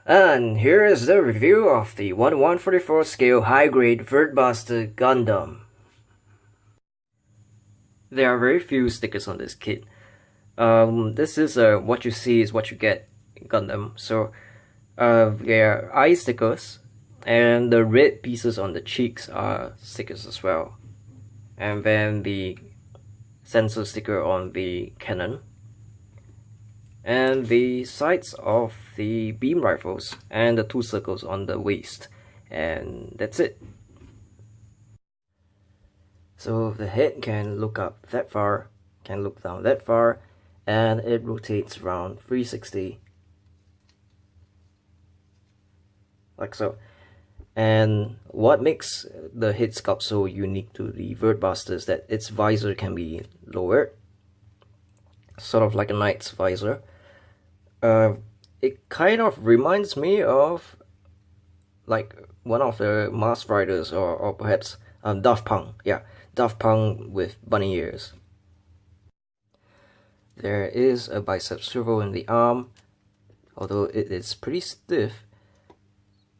And here is the review of the 1/144 scale high-grade Verde Gundam. There are very few stickers on this kit. This is what you see is what you get Gundam. So there are eye stickers, and the red pieces on the cheeks are stickers as well. And then the sensor sticker on the cannon, and the sights of the beam rifles, and the two circles on the waist, and that's it. So the head can look up that far, can look down that far, and it rotates around 360 like so. And what makes the head sculpt so unique to the Verde is that its visor can be lowered, sort of like a knight's visor. It kind of reminds me of like one of the Masked Riders, or perhaps Daft Punk. Yeah, Daft Punk with bunny ears. There is a bicep swivel in the arm, although it is pretty stiff,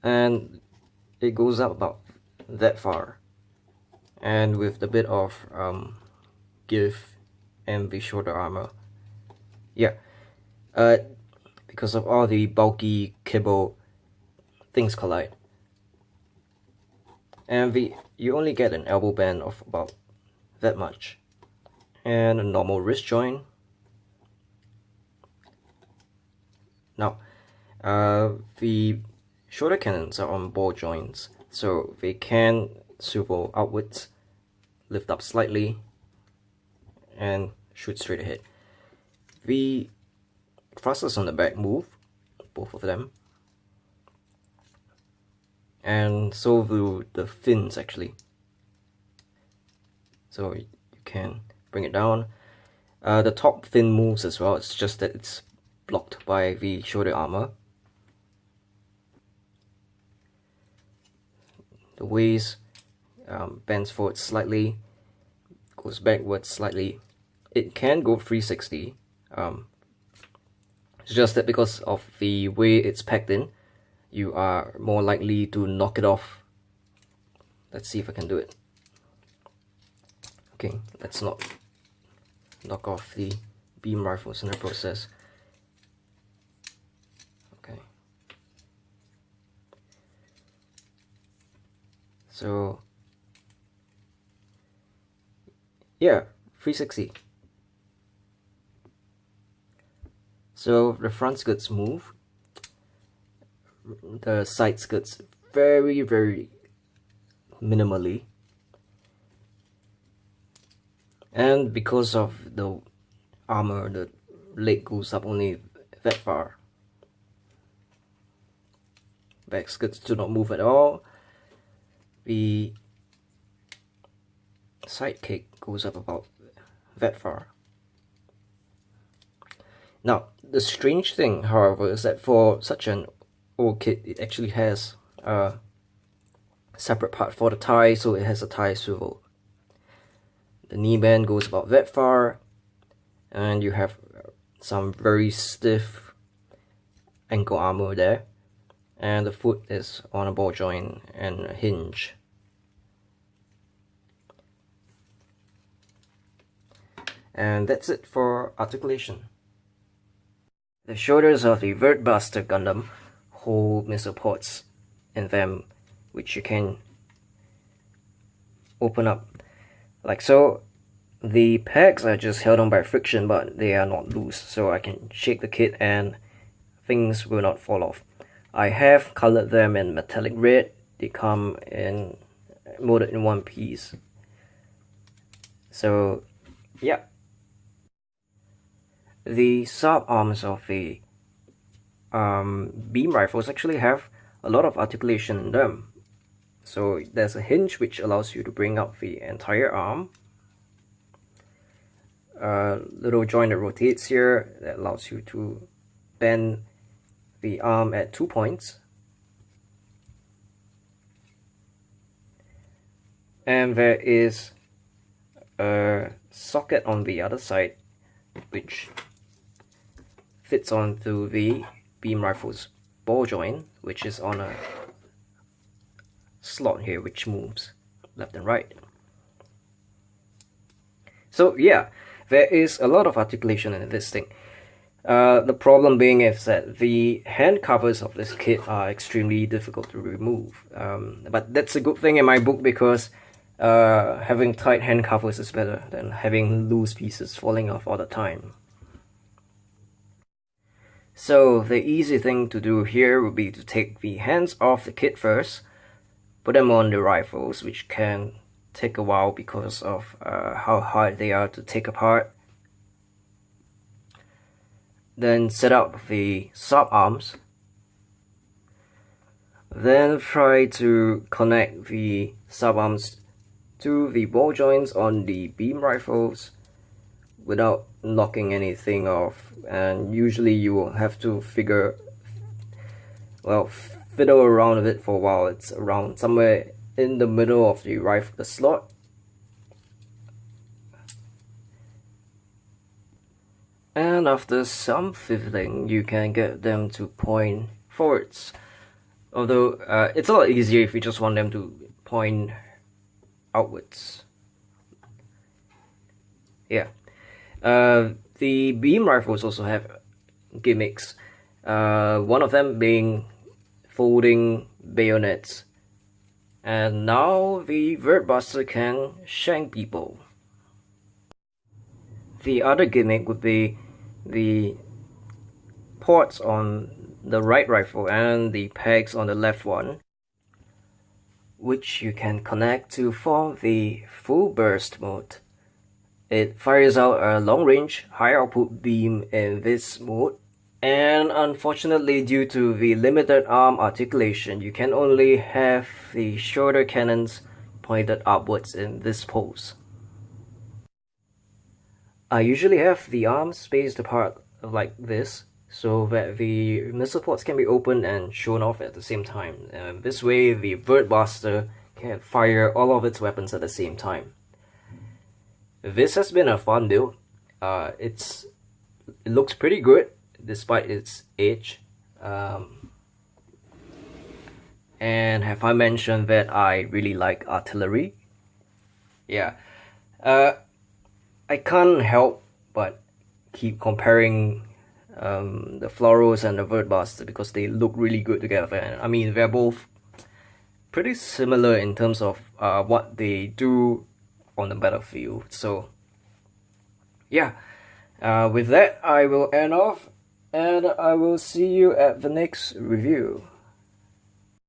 and it goes up about that far, and with a bit of give and the shoulder armor. Yeah, because of all the bulky kibble, things collide. And you only get an elbow band of about that much, and a normal wrist joint. Now, the shoulder cannons are on ball joints, so they can swivel outwards, lift up slightly, and shoot straight ahead. The thrusters on the back move, both of them, and so do the fins actually. So you can bring it down. The top fin moves as well, it's just that it's blocked by the shoulder armor. The waist bends forward slightly, goes backwards slightly. It can go 360. It's just that because of the way it's packed in, you are more likely to knock it off. Let's see if I can do it. Okay, let's not knock off the beam rifles in the process. Okay. So, yeah, 360. So the front skirts move, the side skirts very, very minimally, and because of the armor, the leg goes up only that far. Back skirts do not move at all. The side kick goes up about that far. Now, the strange thing, however, is that for such an old kit, it actually has a separate part for the thigh, so it has a thigh swivel. The knee band goes about that far, and you have some very stiff ankle armor there, and the foot is on a ball joint and a hinge. And that's it for articulation. The shoulders of the Verde Gundam hold missile ports in them, which you can open up like so. The pegs are just held on by friction, but they are not loose, so I can shake the kit and things will not fall off. I have colored them in metallic red. They come in molded in one piece. So yeah. The sub arms of the beam rifles actually have a lot of articulation in them. So there's a hinge which allows you to bring up the entire arm. A little joint that rotates here that allows you to bend the arm at 2 points. And there is a socket on the other side which fits onto the beam rifles ball joint, which is on a slot here, which moves left and right. So yeah, there is a lot of articulation in this thing. The problem being is that the hand covers of this kit are extremely difficult to remove. But that's a good thing in my book, because having tight hand covers is better than having loose pieces falling off all the time. So the easy thing to do here would be to take the hands off the kit first, put them on the rifles, which can take a while because of how hard they are to take apart. Then set up the sub arms. Then try to connect the sub arms to the ball joints on the beam rifles without knocking anything off. And usually you will have to fiddle around a bit for a while. It's around somewhere in the middle of the rifle, the slot. And after some fiddling, you can get them to point forwards. Although it's a lot easier if you just want them to point outwards. Yeah. The beam rifles also have gimmicks. One of them being folding bayonets. And now the Verde Buster can shank people. The other gimmick would be the ports on the right rifle and the pegs on the left one, which you can connect to form the full burst mode. It fires out a long range, high output beam in this mode, and unfortunately, due to the limited arm articulation, you can only have the shorter cannons pointed upwards in this pose. I usually have the arms spaced apart like this, so that the missile ports can be opened and shown off at the same time. This way, the Verde Buster can fire all of its weapons at the same time. This has been a fun build. It looks pretty good despite its age. And have I mentioned that I really like artillery? Yeah. I can't help but keep comparing the Florals and the Verde Buster because they look really good together. And I mean, they're both pretty similar in terms of what they do on the battlefield. So yeah, with that I will end off, and I will see you at the next review.